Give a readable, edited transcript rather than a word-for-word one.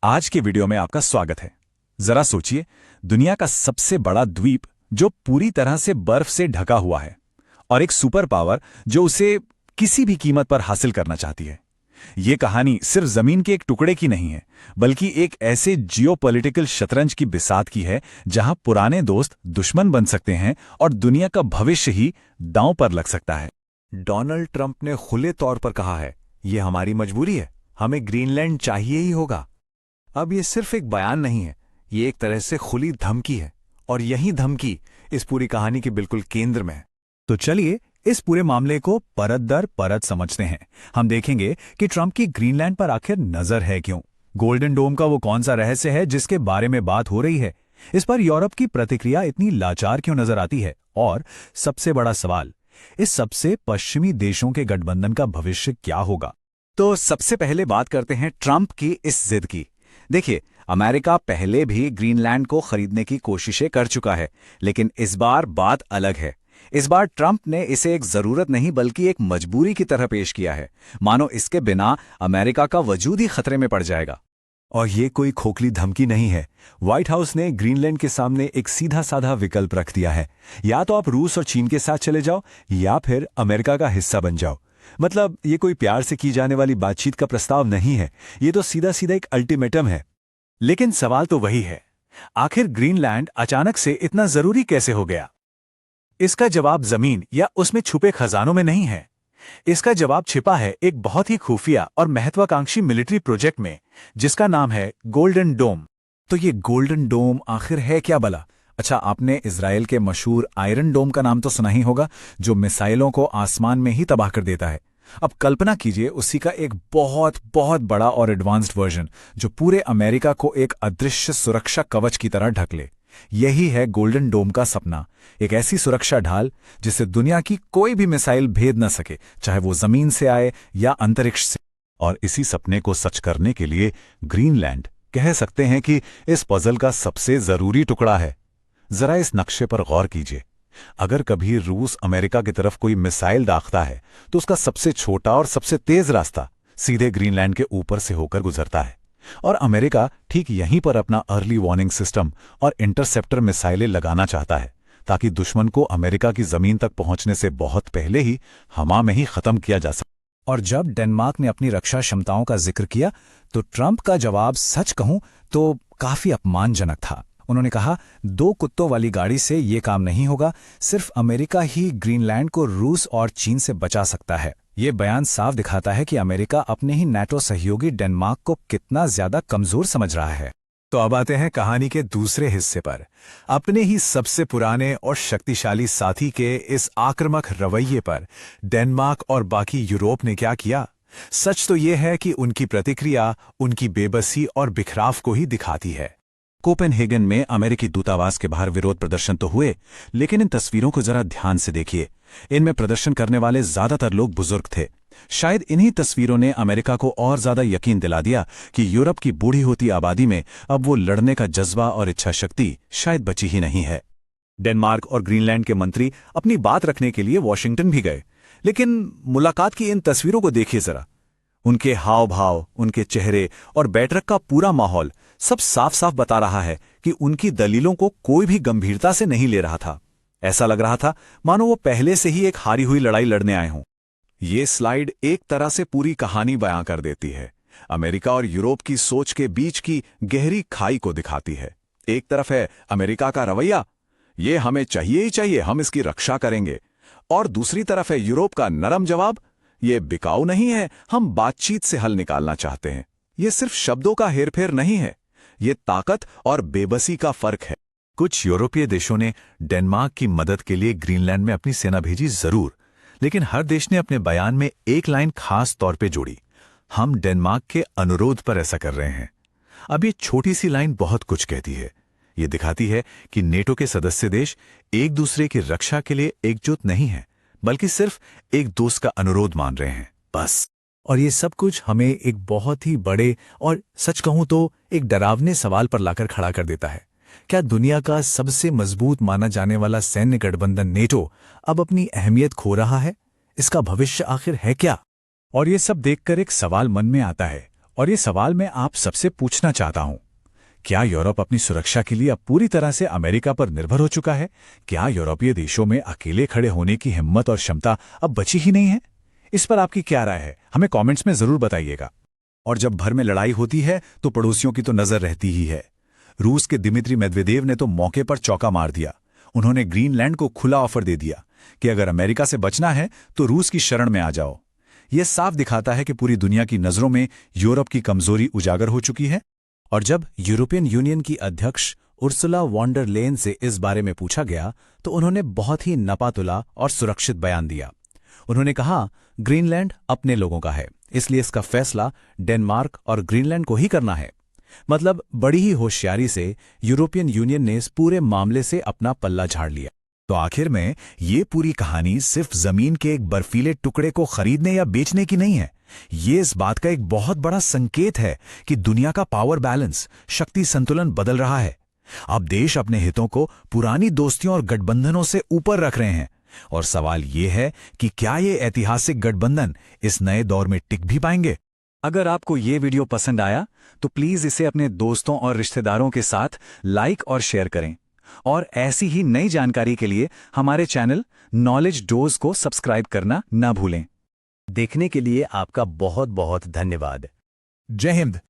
आज के वीडियो में आपका स्वागत है। जरा सोचिए, दुनिया का सबसे बड़ा द्वीप जो पूरी तरह से बर्फ से ढका हुआ है और एक सुपर पावर जो उसे किसी भी कीमत पर हासिल करना चाहती है। ये कहानी सिर्फ जमीन के एक टुकड़े की नहीं है, बल्कि एक ऐसे जियोपॉलिटिकल शतरंज की बिसात की है जहां पुराने दोस्त दुश्मन बन सकते हैं और दुनिया का भविष्य ही दांव पर लग सकता है। डोनाल्ड ट्रंप ने खुले तौर पर कहा है, यह हमारी मजबूरी है, हमें ग्रीनलैंड चाहिए ही होगा। अब ये सिर्फ एक बयान नहीं है, ये एक तरह से खुली धमकी है, और यही धमकी इस पूरी कहानी के बिल्कुल केंद्र में है। तो चलिए इस पूरे मामले को परत दर परत समझते हैं। हम देखेंगे कि ट्रंप की ग्रीनलैंड पर आखिर नजर है क्यों, गोल्डन डोम का वो कौन सा रहस्य है जिसके बारे में बात हो रही है, इस पर यूरोप की प्रतिक्रिया इतनी लाचार क्यों नजर आती है, और सबसे बड़ा सवाल, इस सबसे पश्चिमी देशों के गठबंधन का भविष्य क्या होगा। तो सबसे पहले बात करते हैं ट्रंप की इस जिद की। देखिए, अमेरिका पहले भी ग्रीनलैंड को खरीदने की कोशिशें कर चुका है, लेकिन इस बार बात अलग है। इस बार ट्रंप ने इसे एक जरूरत नहीं बल्कि एक मजबूरी की तरह पेश किया है, मानो इसके बिना अमेरिका का वजूद ही खतरे में पड़ जाएगा। और ये कोई खोखली धमकी नहीं है। व्हाइट हाउस ने ग्रीनलैंड के सामने एक सीधा साधा विकल्प रख दिया है, या तो आप रूस और चीन के साथ चले जाओ या फिर अमेरिका का हिस्सा बन जाओ। मतलब ये कोई प्यार से की जाने वाली बातचीत का प्रस्ताव नहीं है, ये तो सीधा सीधा एक अल्टीमेटम है। लेकिन सवाल तो वही है, आखिर ग्रीनलैंड अचानक से इतना जरूरी कैसे हो गया? इसका जवाब जमीन या उसमें छुपे खजानों में नहीं है। इसका जवाब छिपा है एक बहुत ही खुफिया और महत्वाकांक्षी मिलिट्री प्रोजेक्ट में, जिसका नाम है गोल्डन डोम। तो ये गोल्डन डोम आखिर है क्या भला? अच्छा, आपने इजराइल के मशहूर आयरन डोम का नाम तो सुना ही होगा, जो मिसाइलों को आसमान में ही तबाह कर देता है। अब कल्पना कीजिए उसी का एक बहुत बहुत बड़ा और एडवांस्ड वर्जन, जो पूरे अमेरिका को एक अदृश्य सुरक्षा कवच की तरह ढक ले। यही है गोल्डन डोम का सपना, एक ऐसी सुरक्षा ढाल जिसे दुनिया की कोई भी मिसाइल भेद न सके, चाहे वो जमीन से आए या अंतरिक्ष से। और इसी सपने को सच करने के लिए ग्रीनलैंड, कह सकते हैं कि इस पजल का सबसे जरूरी टुकड़ा है। जरा इस नक्शे पर गौर कीजिए। अगर कभी रूस अमेरिका की तरफ कोई मिसाइल दागता है तो उसका सबसे छोटा और सबसे तेज रास्ता सीधे ग्रीनलैंड के ऊपर से होकर गुजरता है, और अमेरिका ठीक यहीं पर अपना अर्ली वार्निंग सिस्टम और इंटरसेप्टर मिसाइलें लगाना चाहता है, ताकि दुश्मन को अमेरिका की जमीन तक पहुंचने से बहुत पहले ही हवा में ही खत्म किया जा सके। और जब डेनमार्क ने अपनी रक्षा क्षमताओं का जिक्र किया तो ट्रंप का जवाब, सच कहूं तो काफी अपमानजनक था। उन्होंने कहा, 2 कुत्तों वाली गाड़ी से ये काम नहीं होगा, सिर्फ अमेरिका ही ग्रीनलैंड को रूस और चीन से बचा सकता है। ये बयान साफ दिखाता है कि अमेरिका अपने ही नाटो सहयोगी डेनमार्क को कितना ज्यादा कमजोर समझ रहा है। तो अब आते हैं कहानी के दूसरे हिस्से पर। अपने ही सबसे पुराने और शक्तिशाली साथी के इस आक्रामक रवैये पर डेनमार्क और बाकी यूरोप ने क्या किया? सच तो ये है कि उनकी प्रतिक्रिया उनकी बेबसी और बिखराव को ही दिखाती है। कोपेनहेगन में अमेरिकी दूतावास के बाहर विरोध प्रदर्शन तो हुए, लेकिन इन तस्वीरों को जरा ध्यान से देखिए। इनमें प्रदर्शन करने वाले ज्यादातर लोग बुजुर्ग थे। शायद इन्हीं तस्वीरों ने अमेरिका को और ज्यादा यकीन दिला दिया कि यूरोप की बूढ़ी होती आबादी में अब वो लड़ने का जज्बा और इच्छा शक्ति शायद बची ही नहीं है। डेनमार्क और ग्रीनलैंड के मंत्री अपनी बात रखने के लिए वॉशिंगटन भी गए, लेकिन मुलाकात की इन तस्वीरों को देखिए जरा। उनके हाव भाव, उनके चेहरे और बैठक का पूरा माहौल सब साफ साफ बता रहा है कि उनकी दलीलों को कोई भी गंभीरता से नहीं ले रहा था। ऐसा लग रहा था मानो वो पहले से ही एक हारी हुई लड़ाई लड़ने आए हों। ये स्लाइड एक तरह से पूरी कहानी बयां कर देती है। अमेरिका और यूरोप की सोच के बीच की गहरी खाई को दिखाती है। एक तरफ है अमेरिका का रवैया, ये हमें चाहिए ही चाहिए, हम इसकी रक्षा करेंगे, और दूसरी तरफ है यूरोप का नरम जवाब, ये बिकाऊ नहीं है, हम बातचीत से हल निकालना चाहते हैं। ये सिर्फ शब्दों का हेरफेर नहीं है, ये ताकत और बेबसी का फर्क है। कुछ यूरोपीय देशों ने डेनमार्क की मदद के लिए ग्रीनलैंड में अपनी सेना भेजी जरूर, लेकिन हर देश ने अपने बयान में एक लाइन खास तौर पे जोड़ी, हम डेनमार्क के अनुरोध पर ऐसा कर रहे हैं। अब ये छोटी सी लाइन बहुत कुछ कहती है। ये दिखाती है कि नेटो के सदस्य देश एक दूसरे की रक्षा के लिए एकजुट नहीं है, बल्कि सिर्फ एक दोस्त का अनुरोध मान रहे हैं, बस। और ये सब कुछ हमें एक बहुत ही बड़े और सच कहूं तो एक डरावने सवाल पर लाकर खड़ा कर देता है। क्या दुनिया का सबसे मजबूत माना जाने वाला सैन्य गठबंधन नेटो अब अपनी अहमियत खो रहा है? इसका भविष्य आखिर है क्या? और ये सब देखकर एक सवाल मन में आता है, और ये सवाल मैं आप सबसे पूछना चाहता हूं, क्या यूरोप अपनी सुरक्षा के लिए अब पूरी तरह से अमेरिका पर निर्भर हो चुका है? क्या यूरोपीय देशों में अकेले खड़े होने की हिम्मत और क्षमता अब बची ही नहीं है? इस पर आपकी क्या राय है? हमें कमेंट्स में जरूर बताइएगा। और जब भर में लड़ाई होती है तो पड़ोसियों की तो नजर रहती ही है। रूस के दिमित्री मेदवेदेव ने तो मौके पर चौका मार दिया। उन्होंने ग्रीनलैंड को खुला ऑफर दे दिया कि अगर अमेरिका से बचना है तो रूस की शरण में आ जाओ। यह साफ दिखाता है कि पूरी दुनिया की नजरों में यूरोप की कमजोरी उजागर हो चुकी है। और जब यूरोपियन यूनियन की अध्यक्ष उर्सुला वॉन डर लेयन से इस बारे में पूछा गया तो उन्होंने बहुत ही नपातुला और सुरक्षित बयान दिया। उन्होंने कहा, ग्रीनलैंड अपने लोगों का है, इसलिए इसका फैसला डेनमार्क और ग्रीनलैंड को ही करना है। मतलब बड़ी ही होशियारी से यूरोपियन यूनियन ने इस पूरे मामले से अपना पल्ला झाड़ लिया। तो आखिर में ये पूरी कहानी सिर्फ जमीन के एक बर्फीले टुकड़े को खरीदने या बेचने की नहीं है। ये इस बात का एक बहुत बड़ा संकेत है कि दुनिया का पावर बैलेंस, शक्ति संतुलन बदल रहा है। अब देश अपने हितों को पुरानी दोस्तियों और गठबंधनों से ऊपर रख रहे हैं। और सवाल ये है कि क्या ये ऐतिहासिक गठबंधन इस नए दौर में टिक भी पाएंगे? अगर आपको ये वीडियो पसंद आया तो प्लीज़ इसे अपने दोस्तों और रिश्तेदारों के साथ लाइक और शेयर करें। और ऐसी ही नई जानकारी के लिए हमारे चैनल नॉलेज डोज को सब्सक्राइब करना ना भूलें। देखने के लिए आपका बहुत बहुत धन्यवाद। जय हिंद।